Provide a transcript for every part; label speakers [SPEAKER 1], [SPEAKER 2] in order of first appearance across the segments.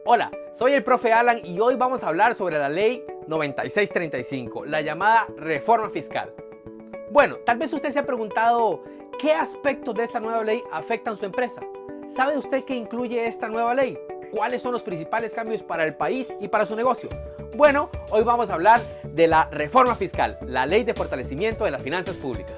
[SPEAKER 1] Hola, soy el profe Alan y hoy vamos a hablar sobre la ley 9635, la llamada reforma fiscal. Bueno, tal vez usted se ha preguntado qué aspectos de esta nueva ley afectan su empresa. ¿Sabe usted qué incluye esta nueva ley? ¿Cuáles son los principales cambios para el país y para su negocio? Bueno, hoy vamos a hablar de la reforma fiscal, la ley de fortalecimiento de las finanzas públicas.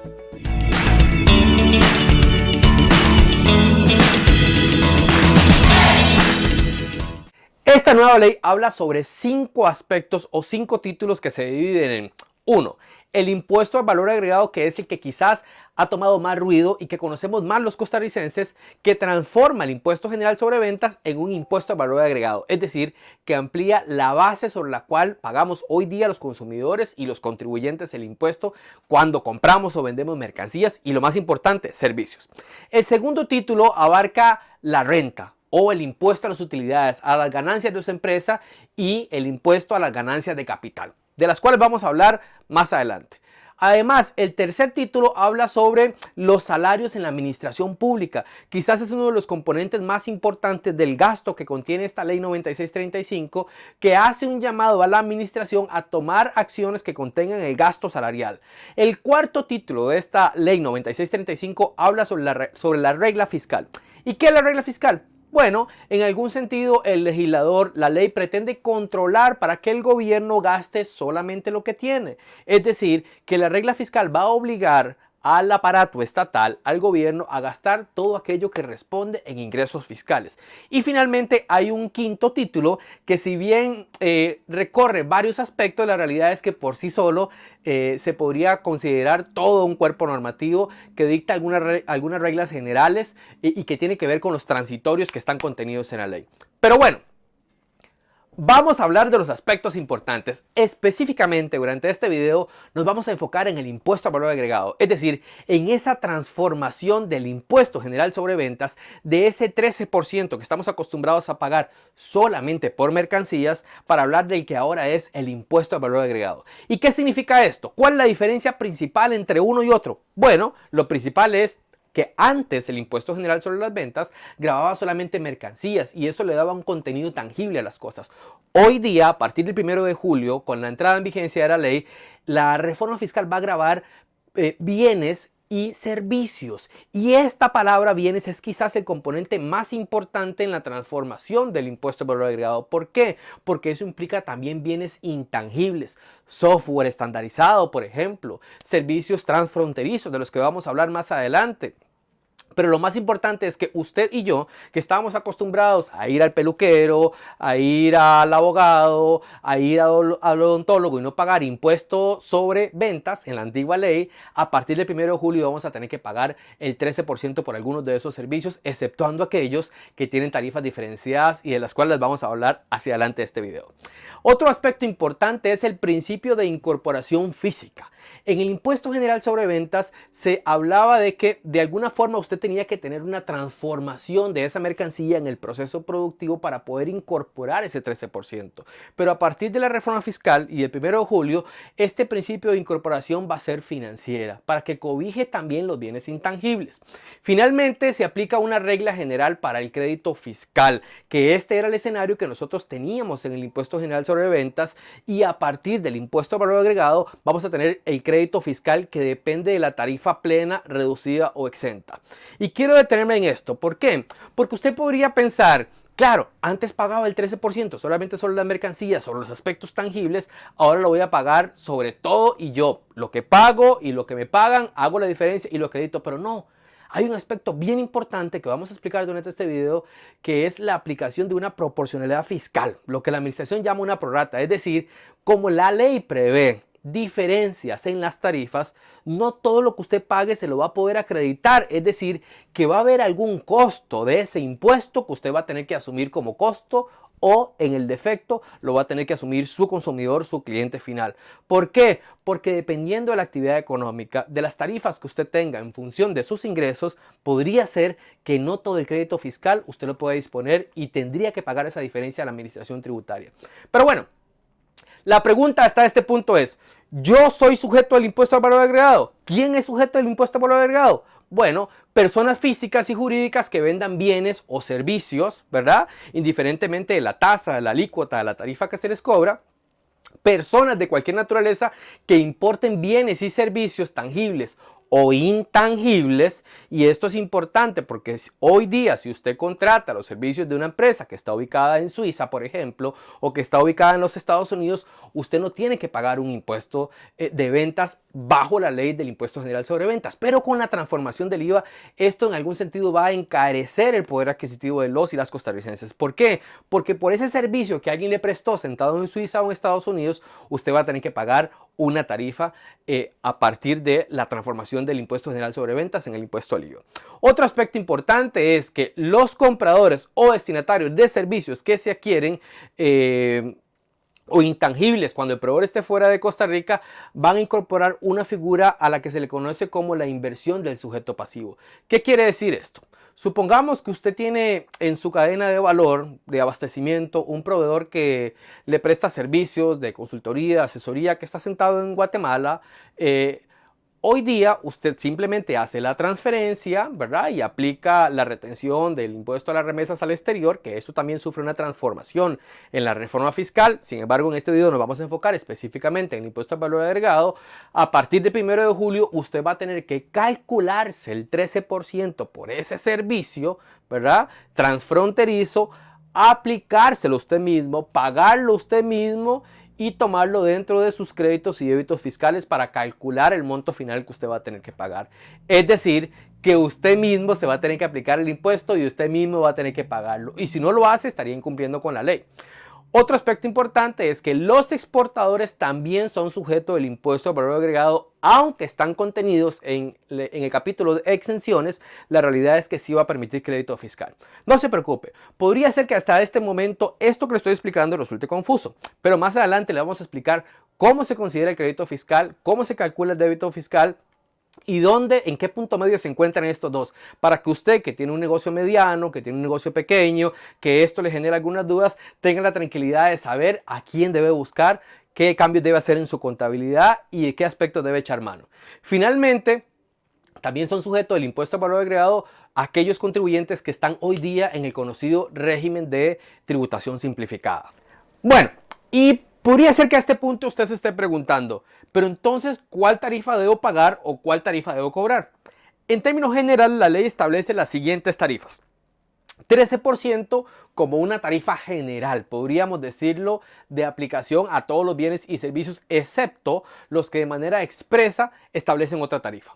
[SPEAKER 1] Esta nueva ley habla sobre 5 aspectos o 5 títulos que se dividen en 1. El impuesto al valor agregado, que es el que quizás ha tomado más ruido y que conocemos más los costarricenses, que transforma el impuesto general sobre ventas en un impuesto al valor agregado. Es decir, que amplía la base sobre la cual pagamos hoy día los consumidores y los contribuyentes el impuesto cuando compramos o vendemos mercancías y, lo más importante, servicios. El segundo título abarca la renta, o el impuesto a las utilidades, a las ganancias de su empresa, y el impuesto a las ganancias de capital, de las cuales vamos a hablar más adelante. Además, el tercer título habla sobre los salarios en la administración pública. Quizás es uno de los componentes más importantes del gasto que contiene esta ley 9635, que hace un llamado a la administración a tomar acciones que contengan el gasto salarial. El cuarto título de esta ley 9635 habla sobre la regla fiscal. ¿Y qué es la regla fiscal? Bueno, en algún sentido el legislador, la ley pretende controlar para que el gobierno gaste solamente lo que tiene. Es decir, que la regla fiscal va a obligar al aparato estatal, al gobierno, a gastar todo aquello que responde en ingresos fiscales. Y finalmente hay un quinto título que, si bien recorre varios aspectos, la realidad es que por sí solo se podría considerar todo un cuerpo normativo que dicta algunas reglas generales y que tiene que ver con los transitorios que están contenidos en la ley. Pero bueno, vamos a hablar de los aspectos importantes. Específicamente durante este video nos vamos a enfocar en el impuesto al valor agregado, es decir, en esa transformación del impuesto general sobre ventas, de ese 13% que estamos acostumbrados a pagar solamente por mercancías, para hablar del que ahora es el impuesto al valor agregado. ¿Y qué significa esto? ¿Cuál es la diferencia principal entre uno y otro? Bueno, lo principal es que antes el impuesto general sobre las ventas grababa solamente mercancías y eso le daba un contenido tangible a las cosas. Hoy día, a partir del 1 de julio, con la entrada en vigencia de la ley, la reforma fiscal va a gravar bienes y servicios. Y esta palabra bienes es quizás el componente más importante en la transformación del impuesto al valor agregado. ¿Por qué? Porque eso implica también bienes intangibles, software estandarizado, por ejemplo, servicios transfronterizos de los que vamos a hablar más adelante. Pero lo más importante es que usted y yo, que estábamos acostumbrados a ir al peluquero, a ir al abogado, a ir al odontólogo y no pagar impuesto sobre ventas en la antigua ley, a partir del 1 de julio vamos a tener que pagar el 13% por algunos de esos servicios, exceptuando aquellos que tienen tarifas diferenciadas y de las cuales les vamos a hablar hacia adelante de este video. Otro aspecto importante es el principio de incorporación física. En el impuesto general sobre ventas se hablaba de que de alguna forma usted tenía que tener una transformación de esa mercancía en el proceso productivo para poder incorporar ese 13%. Pero a partir de la reforma fiscal y el 1 de julio, este principio de incorporación va a ser financiera para que cobije también los bienes intangibles. Finalmente se aplica una regla general para el crédito fiscal, que este era el escenario que nosotros teníamos en el impuesto general sobre ventas, y a partir del impuesto al valor agregado vamos a tener el crédito fiscal que depende de la tarifa plena, reducida o exenta. Y quiero detenerme en esto. ¿Por qué? Porque usted podría pensar, claro, antes pagaba el 13% solamente sobre las mercancías, sobre los aspectos tangibles, ahora lo voy a pagar sobre todo y yo lo que pago y lo que me pagan, hago la diferencia y lo acredito, pero no. Hay un aspecto bien importante que vamos a explicar durante este video, que es la aplicación de una proporcionalidad fiscal, lo que la administración llama una prorrata, es decir, como la ley prevé diferencias en las tarifas, no todo lo que usted pague se lo va a poder acreditar, es decir, que va a haber algún costo de ese impuesto que usted va a tener que asumir como costo, o en el defecto lo va a tener que asumir su consumidor, su cliente final. ¿Por qué? Porque dependiendo de la actividad económica, de las tarifas que usted tenga en función de sus ingresos, podría ser que no todo el crédito fiscal usted lo pueda disponer y tendría que pagar esa diferencia a la administración tributaria. Pero bueno, La pregunta hasta este punto es, ¿yo soy sujeto del impuesto al valor agregado? ¿Quién es sujeto del impuesto al valor agregado? Bueno, personas físicas y jurídicas que vendan bienes o servicios, ¿verdad? Indiferentemente de la tasa, de la alícuota, de la tarifa que se les cobra. Personas de cualquier naturaleza que importen bienes y servicios tangibles o intangibles, y esto es importante porque hoy día si usted contrata los servicios de una empresa que está ubicada en Suiza, por ejemplo, o que está ubicada en los Estados Unidos, usted no tiene que pagar un impuesto de ventas bajo la ley del impuesto general sobre ventas, pero con la transformación del IVA, esto en algún sentido va a encarecer el poder adquisitivo de los y las costarricenses. ¿Por qué? Porque por ese servicio que alguien le prestó sentado en Suiza o en Estados Unidos, usted va a tener que pagar una tarifa a partir de la transformación del impuesto general sobre ventas en el impuesto al IVA. Otro aspecto importante es que los compradores o destinatarios de servicios que se adquieren o intangibles cuando el proveedor esté fuera de Costa Rica van a incorporar una figura a la que se le conoce como la inversión del sujeto pasivo. ¿Qué quiere decir esto? Supongamos que usted tiene en su cadena de valor de abastecimiento un proveedor que le presta servicios de consultoría, asesoría, que está sentado en Guatemala. Hoy día usted simplemente hace la transferencia, ¿verdad? Y aplica la retención del impuesto a las remesas al exterior, que eso también sufre una transformación en la reforma fiscal. Sin embargo, en este video nos vamos a enfocar específicamente en el impuesto al valor agregado. A partir del 1 de julio, usted va a tener que calcularse el 13% por ese servicio, ¿verdad? Transfronterizo, aplicárselo usted mismo, pagarlo usted mismo y tomarlo dentro de sus créditos y débitos fiscales para calcular el monto final que usted va a tener que pagar. Es decir, que usted mismo se va a tener que aplicar el impuesto y usted mismo va a tener que pagarlo. Y si no lo hace, estaría incumpliendo con la ley. Otro aspecto importante es que los exportadores también son sujetos del impuesto al valor agregado, aunque están contenidos en el capítulo de exenciones. La realidad es que sí va a permitir crédito fiscal. No se preocupe, podría ser que hasta este momento esto que le estoy explicando resulte confuso, pero más adelante le vamos a explicar cómo se considera el crédito fiscal, cómo se calcula el débito fiscal, y dónde, en qué punto medio se encuentran estos dos, para que usted que tiene un negocio mediano, que tiene un negocio pequeño, que esto le genera algunas dudas, tenga la tranquilidad de saber a quién debe buscar, qué cambios debe hacer en su contabilidad y de qué aspectos debe echar mano. Finalmente, también son sujetos del impuesto al valor agregado aquellos contribuyentes que están hoy día en el conocido régimen de tributación simplificada. Bueno, y podría ser que a este punto usted se esté preguntando, pero entonces, ¿cuál tarifa debo pagar o cuál tarifa debo cobrar? En términos generales, la ley establece las siguientes tarifas. 13% como una tarifa general, podríamos decirlo, de aplicación a todos los bienes y servicios, excepto los que de manera expresa establecen otra tarifa.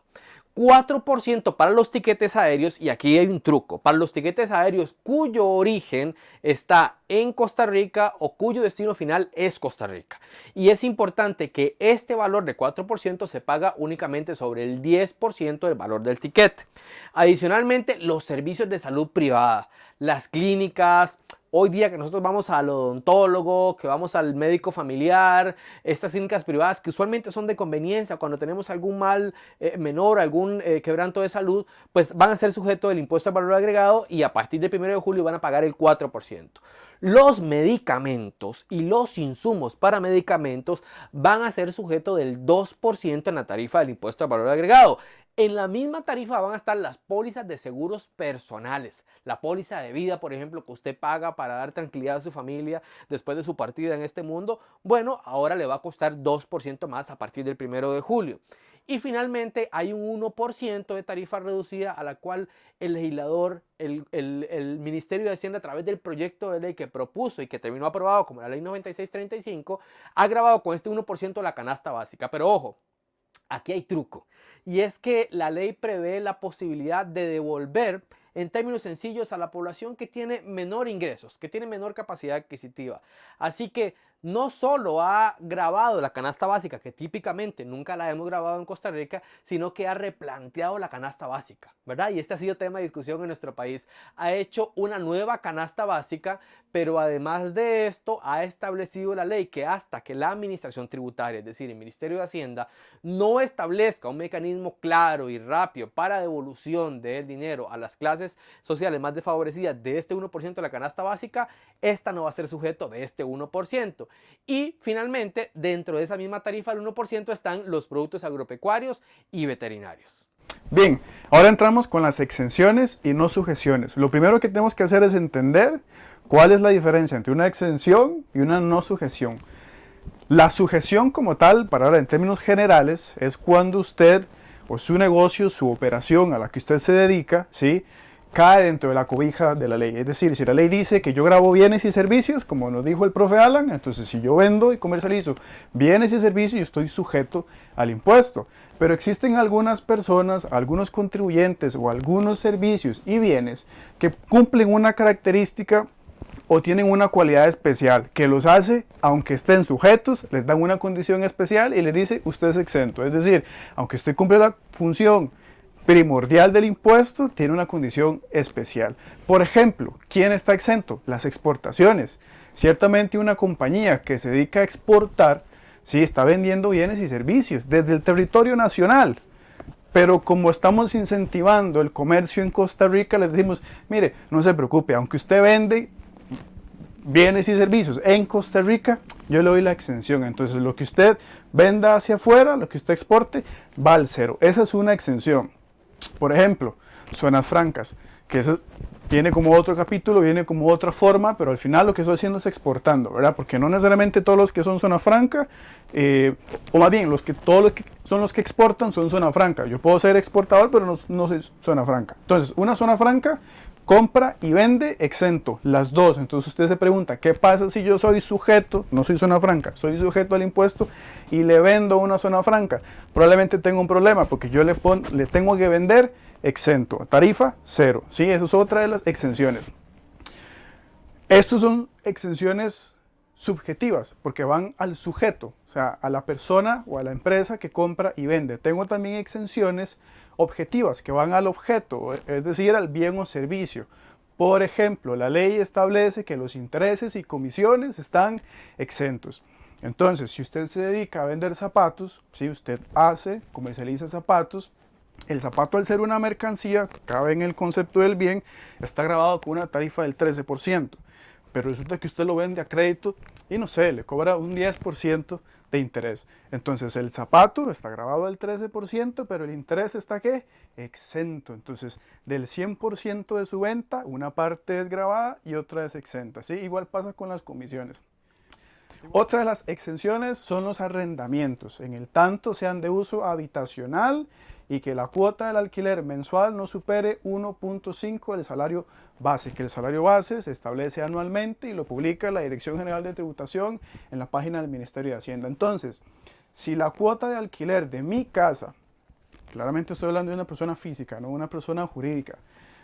[SPEAKER 1] 4% para los tiquetes aéreos, y aquí hay un truco, para los tiquetes aéreos cuyo origen está en Costa Rica o cuyo destino final es Costa Rica. Y es importante que este valor de 4% se paga únicamente sobre el 10% del valor del tiquete. Adicionalmente, los servicios de salud privada, las clínicas, hoy día que nosotros vamos al odontólogo, que vamos al médico familiar, estas clínicas privadas que usualmente son de conveniencia, cuando tenemos algún mal menor, algún quebranto de salud, pues van a ser sujetos del impuesto al valor agregado y a partir del 1 de julio van a pagar el 4%. Los medicamentos y los insumos para medicamentos van a ser sujetos del 2% en la tarifa del impuesto al valor agregado. En la misma tarifa van a estar las pólizas de seguros personales. La póliza de vida, por ejemplo, que usted paga para dar tranquilidad a su familia después de su partida en este mundo. Bueno, ahora le va a costar 2% más a partir del 1 de julio. Y finalmente hay un 1% de tarifa reducida a la cual el legislador, el Ministerio de Hacienda, a través del proyecto de ley que propuso y que terminó aprobado como la ley 9635, ha grabado con este 1% la canasta básica. Pero ojo, aquí hay truco. Y es que la ley prevé la posibilidad de devolver en términos sencillos a la población que tiene menor ingresos, que tiene menor capacidad adquisitiva. Así que no solo ha grabado la canasta básica, que típicamente nunca la hemos grabado en Costa Rica, sino que ha replanteado la canasta básica, ¿verdad? Y este ha sido tema de discusión en nuestro país. Ha hecho una nueva canasta básica, pero además de esto ha establecido la ley que hasta que la administración tributaria, es decir, el Ministerio de Hacienda, no establezca un mecanismo claro y rápido para devolución del dinero a las clases sociales más desfavorecidas de este 1% de la canasta básica, esta no va a ser sujeto de este 1%. 1%. Y finalmente, dentro de esa misma tarifa del 1% están los productos agropecuarios y veterinarios.
[SPEAKER 2] Bien, ahora entramos con las exenciones y no sujeciones. Lo primero que tenemos que hacer es entender cuál es la diferencia entre una exención y una no sujeción. La sujeción como tal, para hablar en términos generales, es cuando usted o su negocio, su operación a la que usted se dedica, ¿sí?, cae dentro de la cobija de la ley. Es decir, si la ley dice que yo grabo bienes y servicios, como nos dijo el profe Alan, entonces si yo vendo y comercializo bienes y servicios, yo estoy sujeto al impuesto. Pero existen algunas personas, algunos contribuyentes o algunos servicios y bienes que cumplen una característica o tienen una cualidad especial que los hace, aunque estén sujetos, les dan una condición especial y les dice usted es exento. Es decir, aunque usted cumple la función primordial del impuesto, tiene una condición especial. Por ejemplo, ¿quién está exento? Las exportaciones. Ciertamente una compañía que se dedica a exportar, sí, está vendiendo bienes y servicios desde el territorio nacional. Pero como estamos incentivando el comercio en Costa Rica, les decimos, mire, no se preocupe, aunque usted vende bienes y servicios en Costa Rica, yo le doy la exención. Entonces lo que usted venda hacia afuera, lo que usted exporte, va al cero. Esa es una exención. Por ejemplo, zonas francas, que eso viene como otro capítulo, viene como otra forma, pero al final lo que estoy haciendo es exportando, ¿verdad? Porque no necesariamente todos los que son zona franca, o más bien, todos los que son los que exportan son zona franca. Yo puedo ser exportador, pero no soy zona franca. Entonces, una zona franca compra y vende exento, las dos. Entonces usted se pregunta, ¿qué pasa si yo soy sujeto, no soy zona franca, soy sujeto al impuesto y le vendo una zona franca? Probablemente tengo un problema porque yo le tengo que vender exento, tarifa cero. ¿Sí? Eso es otra de las exenciones. Estas son exenciones subjetivas porque van al sujeto, o sea, a la persona o a la empresa que compra y vende. Tengo también exenciones objetivas que van al objeto, es decir, al bien o servicio. Por ejemplo, la ley establece que los intereses y comisiones están exentos. Entonces, si usted se dedica a vender zapatos, si usted comercializa zapatos, el zapato, al ser una mercancía, cabe en el concepto del bien, está grabado con una tarifa del 13%. Pero resulta que usted lo vende a crédito y no sé, le cobra un 10% de interés. Entonces el zapato está grabado al 13%, pero el interés está ¿qué? Exento. Entonces del 100% de su venta, una parte es grabada y otra es exenta. ¿Sí? Igual pasa con las comisiones. Otra de las exenciones son los arrendamientos, en el tanto sean de uso habitacional y que la cuota del alquiler mensual no supere 1.5 del salario base, que el salario base se establece anualmente y lo publica la Dirección General de Tributación en la página del Ministerio de Hacienda. Entonces, si la cuota de alquiler de mi casa, claramente estoy hablando de una persona física, no una persona jurídica,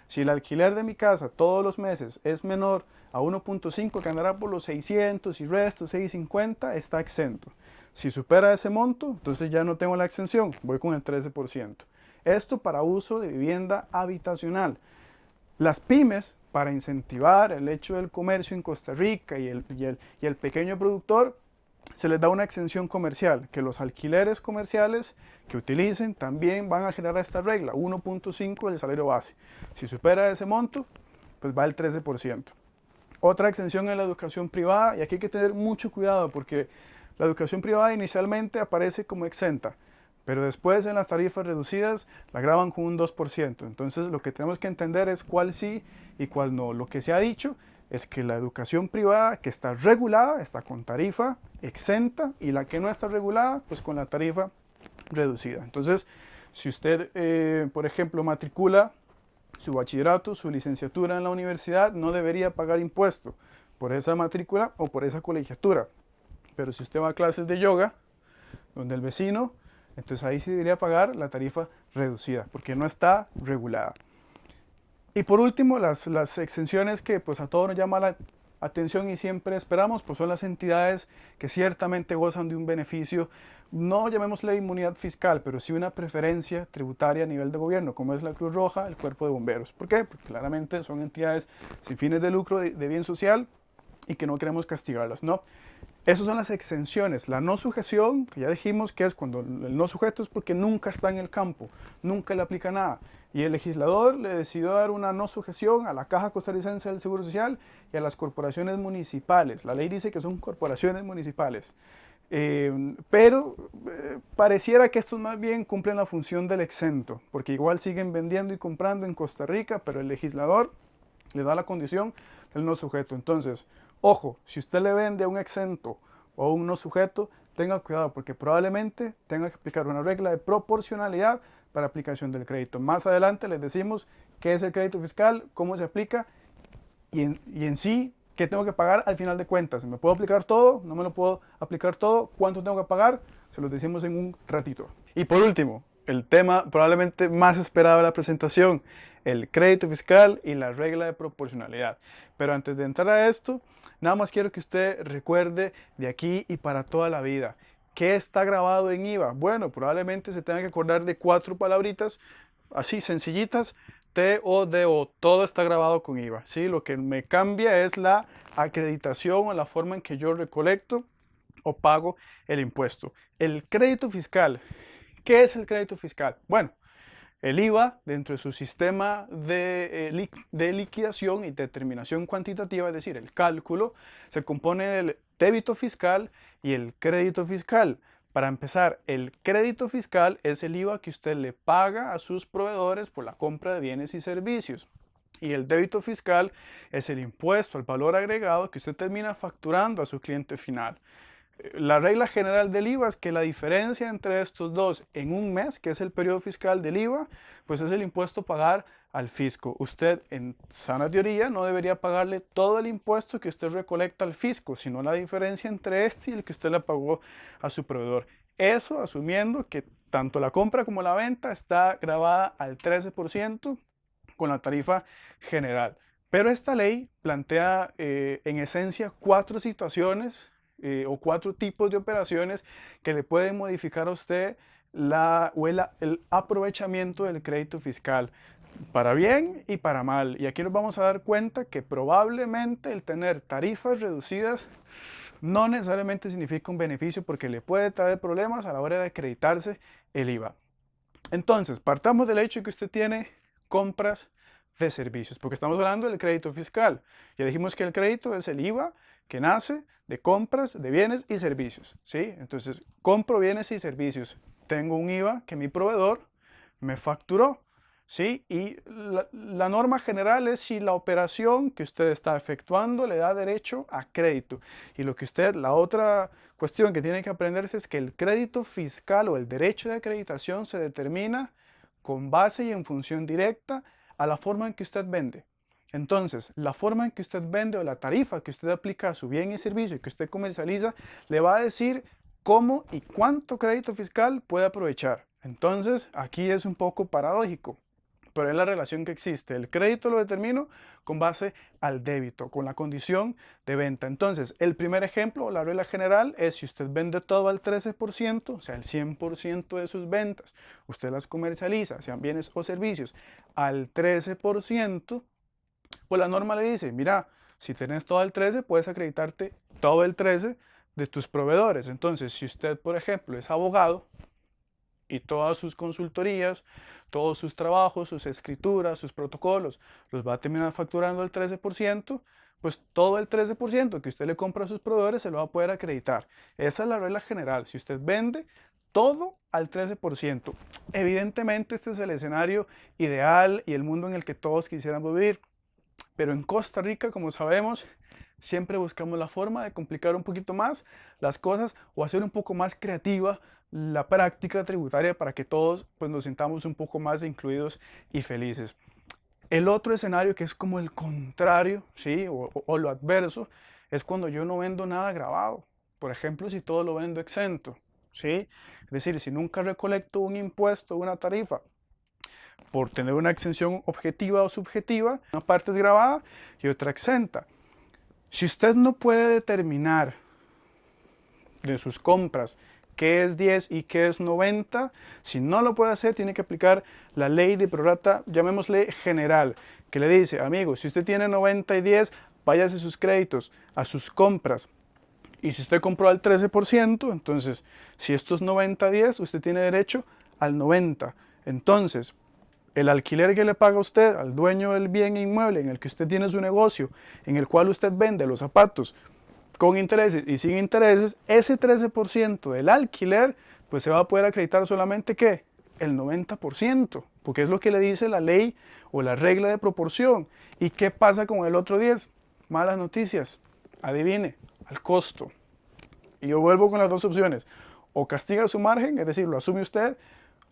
[SPEAKER 2] si el alquiler de mi casa todos los meses es menor a 1.5, que andará por los 600 y resto, 650, está exento. Si supera ese monto, entonces ya no tengo la exención, voy con el 13%. Esto para uso de vivienda habitacional. Las pymes, para incentivar el hecho del comercio en Costa Rica y el pequeño productor, se les da una exención comercial, que los alquileres comerciales que utilicen también van a generar esta regla, 1.5 del salario base. Si supera ese monto, pues va el 13%. Otra exención es la educación privada, y aquí hay que tener mucho cuidado porque la educación privada inicialmente aparece como exenta, pero después en las tarifas reducidas la graban con un 2%. Entonces lo que tenemos que entender es cuál sí y cuál no. Lo que se ha dicho es que la educación privada que está regulada está con tarifa exenta y la que no está regulada pues con la tarifa reducida. Entonces, si usted, por ejemplo, matricula su bachillerato, su licenciatura en la universidad, no debería pagar impuesto por esa matrícula o por esa colegiatura. Pero si usted va a clases de yoga, donde el vecino, entonces ahí sí debería pagar la tarifa reducida, porque no está regulada. Y por último, las exenciones que pues a todos nos llama la atención y siempre esperamos, pues son las entidades que ciertamente gozan de un beneficio, no llamémosle inmunidad fiscal, pero sí una preferencia tributaria a nivel de gobierno, como es la Cruz Roja, el Cuerpo de Bomberos. ¿Por qué? Porque claramente son entidades sin fines de lucro, de bien social, y que no queremos castigarlas, ¿no? Esas son las exenciones. La no sujeción, que ya dijimos que es cuando el no sujeto es porque nunca está en el campo, nunca le aplica nada. Y el legislador le decidió dar una no sujeción a la Caja Costarricense del Seguro Social y a las corporaciones municipales. La ley dice que son corporaciones municipales. Pero pareciera que estos más bien cumplen la función del exento, porque igual siguen vendiendo y comprando en Costa Rica, pero el legislador le da la condición del no sujeto. Entonces, ojo, si usted le vende a un exento o a un no sujeto, tenga cuidado porque probablemente tenga que aplicar una regla de proporcionalidad para aplicación del crédito. Más adelante les decimos qué es el crédito fiscal, cómo se aplica y en sí qué tengo que pagar al final de cuentas. ¿Me puedo aplicar todo? ¿No me lo puedo aplicar todo? ¿Cuánto tengo que pagar? Se los decimos en un ratito. Y por último, el tema probablemente más esperado de la presentación, el crédito fiscal y la regla de proporcionalidad. Pero antes de entrar a esto, nada más quiero que usted recuerde de aquí y para toda la vida. ¿Qué está grabado en IVA? Bueno, probablemente se tenga que acordar de 4 palabritas así sencillitas. TODO, todo está grabado con IVA. ¿Sí? Lo que me cambia es la acreditación o la forma en que yo recolecto o pago el impuesto. El crédito fiscal. ¿Qué es el crédito fiscal? Bueno, el IVA, dentro de su sistema de liquidación y determinación cuantitativa, es decir, el cálculo, se compone del débito fiscal y el crédito fiscal. Para empezar, el crédito fiscal es el IVA que usted le paga a sus proveedores por la compra de bienes y servicios. Y el débito fiscal es el impuesto al valor agregado que usted termina facturando a su cliente final. La regla general del IVA es que la diferencia entre estos dos en un mes, que es el periodo fiscal del IVA, pues es el impuesto a pagar al fisco. Usted en sana teoría no debería pagarle todo el impuesto que usted recolecta al fisco, sino la diferencia entre este y el que usted le pagó a su proveedor. Eso asumiendo que tanto la compra como la venta está grabada al 13% con la tarifa general. Pero esta ley plantea en esencia 4 situaciones o 4 tipos de operaciones que le pueden modificar a usted el aprovechamiento del crédito fiscal, para bien y para mal. Y aquí nos vamos a dar cuenta que probablemente el tener tarifas reducidas no necesariamente significa un beneficio porque le puede traer problemas a la hora de acreditarse el IVA. Entonces, partamos del hecho de que usted tiene compras de servicios, porque estamos hablando del crédito fiscal. Ya dijimos que el crédito es el IVA que nace de compras de bienes y servicios, ¿sí? Entonces, compro bienes y servicios. Tengo un IVA que mi proveedor me facturó, ¿sí? Y la norma general es si la operación que usted está efectuando le da derecho a crédito. Y la otra cuestión que tiene que aprenderse es que el crédito fiscal o el derecho de acreditación se determina con base y en función directa a la forma en que usted vende. Entonces, la forma en que usted vende o la tarifa que usted aplica a su bien y servicio que usted comercializa le va a decir cómo y cuánto crédito fiscal puede aprovechar. Entonces, aquí es un poco paradójico, pero es la relación que existe. El crédito lo determino con base al débito, con la condición de venta. Entonces, el primer ejemplo, la regla general, es si usted vende todo al 13%, o sea, el 100% de sus ventas, usted las comercializa, sean bienes o servicios, al 13%, pues la norma le dice, mira, si tienes todo el 13, puedes acreditarte todo el 13 de tus proveedores. Entonces, si usted, por ejemplo, es abogado, y todas sus consultorías, todos sus trabajos, sus escrituras, sus protocolos, los va a terminar facturando el 13%, pues todo el 13% que usted le compra a sus proveedores se lo va a poder acreditar. Esa es la regla general. Si usted vende todo al 13%, evidentemente este es el escenario ideal y el mundo en el que todos quisiéramos vivir. Pero en Costa Rica, como sabemos, siempre buscamos la forma de complicar un poquito más las cosas o hacer un poco más creativa la práctica tributaria para que todos pues, nos sintamos un poco más incluidos y felices. El otro escenario que es como el contrario, ¿sí? o lo adverso, es cuando yo no vendo nada grabado. Por ejemplo, si todo lo vendo exento, ¿sí? Es decir, si nunca recolecto un impuesto, una tarifa, por tener una exención objetiva o subjetiva, una parte es grabada y otra exenta. Si usted no puede determinar de sus compras qué es 10 y qué es 90, si no lo puede hacer, tiene que aplicar la ley de prorata, llamémosle general, que le dice, amigo, si usted tiene 90 y 10, váyase sus créditos a sus compras Y si usted compró al 13%, entonces si esto es 90-10, usted tiene derecho al 90%. Entonces, el alquiler que le paga usted al dueño del bien inmueble en el que usted tiene su negocio, en el cual usted vende los zapatos con intereses y sin intereses, ese 13% del alquiler, pues se va a poder acreditar solamente ¿qué? El 90%, porque es lo que le dice la ley o la regla de proporción. ¿Y qué pasa con el otro 10%? Malas noticias, adivine, al costo. Y yo vuelvo con las dos opciones, o castiga su margen, es decir, lo asume usted,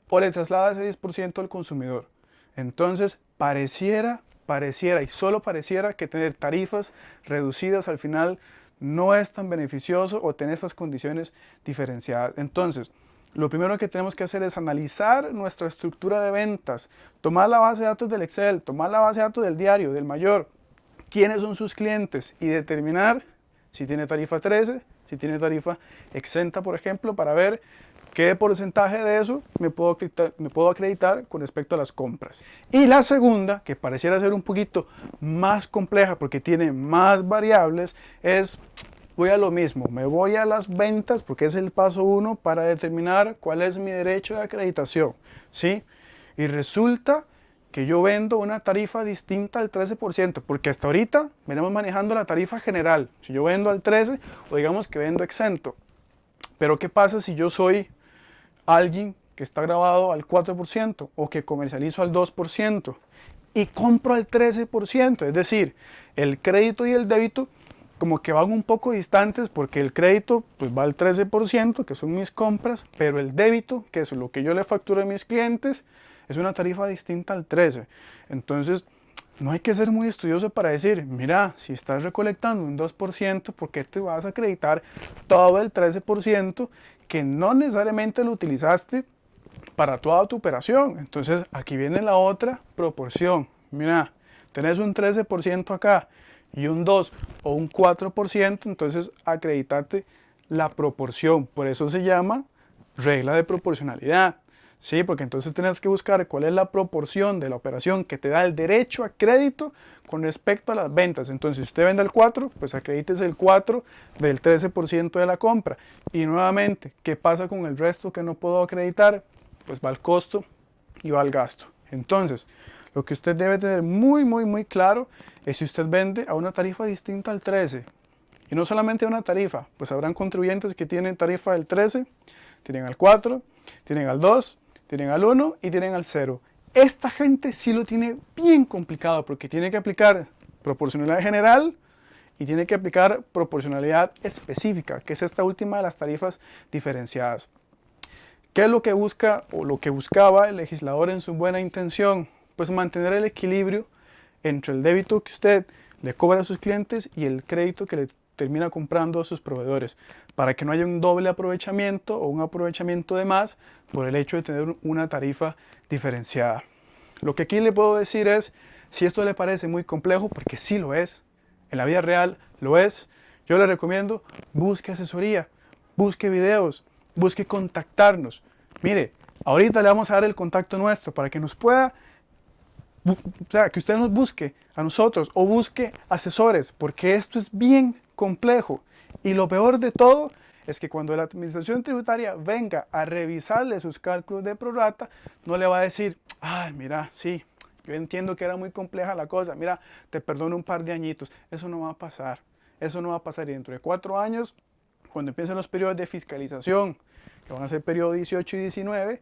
[SPEAKER 2] o le traslada ese 10% al consumidor. Entonces, pareciera y solo pareciera que tener tarifas reducidas al final no es tan beneficioso o tener estas condiciones diferenciadas. Entonces, lo primero que tenemos que hacer es analizar nuestra estructura de ventas, tomar la base de datos del Excel, tomar la base de datos del diario, del mayor, quiénes son sus clientes y determinar si tiene tarifa 13, si tiene tarifa exenta, por ejemplo, para ver qué porcentaje de eso me puedo acreditar con respecto a las compras. Y la segunda, que pareciera ser un poquito más compleja porque tiene más variables, es voy a lo mismo, me voy a las ventas porque es el paso 1 para determinar cuál es mi derecho de acreditación, ¿sí? Y resulta que yo vendo una tarifa distinta al 13%, porque hasta ahorita venimos manejando la tarifa general, si yo vendo al 13% o digamos que vendo exento. Pero ¿qué pasa si yo soy alguien que está grabado al 4% o que comercializo al 2% y compro al 13%? Es decir, el crédito y el débito como que van un poco distantes porque el crédito pues va al 13%, que son mis compras, pero el débito, que es lo que yo le facturo a mis clientes, es una tarifa distinta al 13%. Entonces, no hay que ser muy estudioso para decir, mira, si estás recolectando un 2%, ¿por qué te vas a acreditar todo el 13% que no necesariamente lo utilizaste para toda tu operación? Entonces, aquí viene la otra proporción. Mira, tenés un 13% acá y un 2 o un 4%, entonces acreditate la proporción. Por eso se llama regla de proporcionalidad. Sí, porque entonces tienes que buscar cuál es la proporción de la operación que te da el derecho a crédito con respecto a las ventas. Entonces, si usted vende el 4, pues acredítese el 4 del 13% de la compra. Y nuevamente, ¿qué pasa con el resto que no puedo acreditar? Pues va al costo y va al gasto. Entonces, lo que usted debe tener muy claro es si usted vende a una tarifa distinta al 13. Y no solamente a una tarifa, pues habrán contribuyentes que tienen tarifa del 13, tienen al 4, tienen al 2, tienen al 1 y tienen al 0. Esta gente sí lo tiene bien complicado porque tiene que aplicar proporcionalidad general y tiene que aplicar proporcionalidad específica, que es esta última de las tarifas diferenciadas. ¿Qué es lo que busca o lo que buscaba el legislador en su buena intención? Pues mantener el equilibrio entre el débito que usted le cobra a sus clientes y el crédito que le termina comprando a sus proveedores, para que no haya un doble aprovechamiento o un aprovechamiento de más por el hecho de tener una tarifa diferenciada. Lo que aquí le puedo decir es, si esto le parece muy complejo, porque sí lo es, en la vida real lo es, yo le recomiendo busque asesoría, busque videos, busque contactarnos. Mire, ahorita le vamos a dar el contacto nuestro para que nos pueda, o sea, que usted nos busque a nosotros o busque asesores, porque esto es bien complejo. Y lo peor de todo es que cuando la administración tributaria venga a revisarle sus cálculos de prorrata, no le va a decir, ay, mira, sí, yo entiendo que era muy compleja la cosa, mira, te perdono un par de añitos. Eso no va a pasar. Eso no va a pasar. Y dentro de 4 años, cuando empiecen los periodos de fiscalización, que van a ser periodo 18 y 19,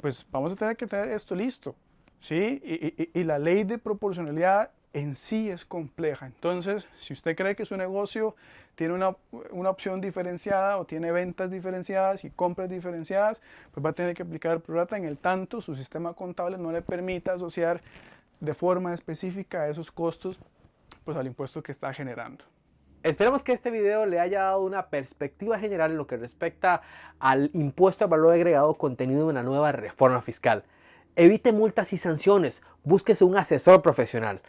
[SPEAKER 2] pues vamos a tener que tener esto listo, ¿sí? Y la ley de proporcionalidad en sí es compleja. Entonces, si usted cree que su negocio tiene una opción diferenciada o tiene ventas diferenciadas y compras diferenciadas, pues va a tener que aplicar prorrata en el tanto su sistema contable no le permita asociar de forma específica esos costos pues al impuesto que está generando.
[SPEAKER 1] Esperamos que este video le haya dado una perspectiva general en lo que respecta al impuesto al valor agregado contenido en la nueva reforma fiscal. Evite multas y sanciones, búsquese un asesor profesional.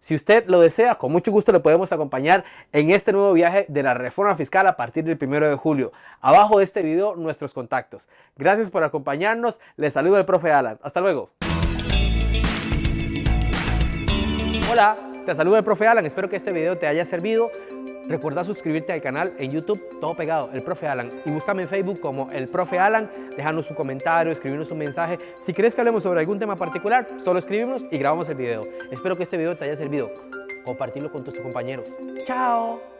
[SPEAKER 1] Si usted lo desea, con mucho gusto le podemos acompañar en este nuevo viaje de la reforma fiscal a partir del 1 de julio. Abajo de este video, nuestros contactos. Gracias por acompañarnos. Les saluda el profe Alan. Hasta luego. Hola. Te saluda el profe Alan, espero que este video te haya servido. Recuerda suscribirte al canal en YouTube, todo pegado, el profe Alan. Y búscame en Facebook como el profe Alan. Déjanos un comentario, escribirnos un mensaje. Si quieres que hablemos sobre algún tema particular, solo escribimos y grabamos el video. Espero que este video te haya servido. Compartirlo con tus compañeros. ¡Chao!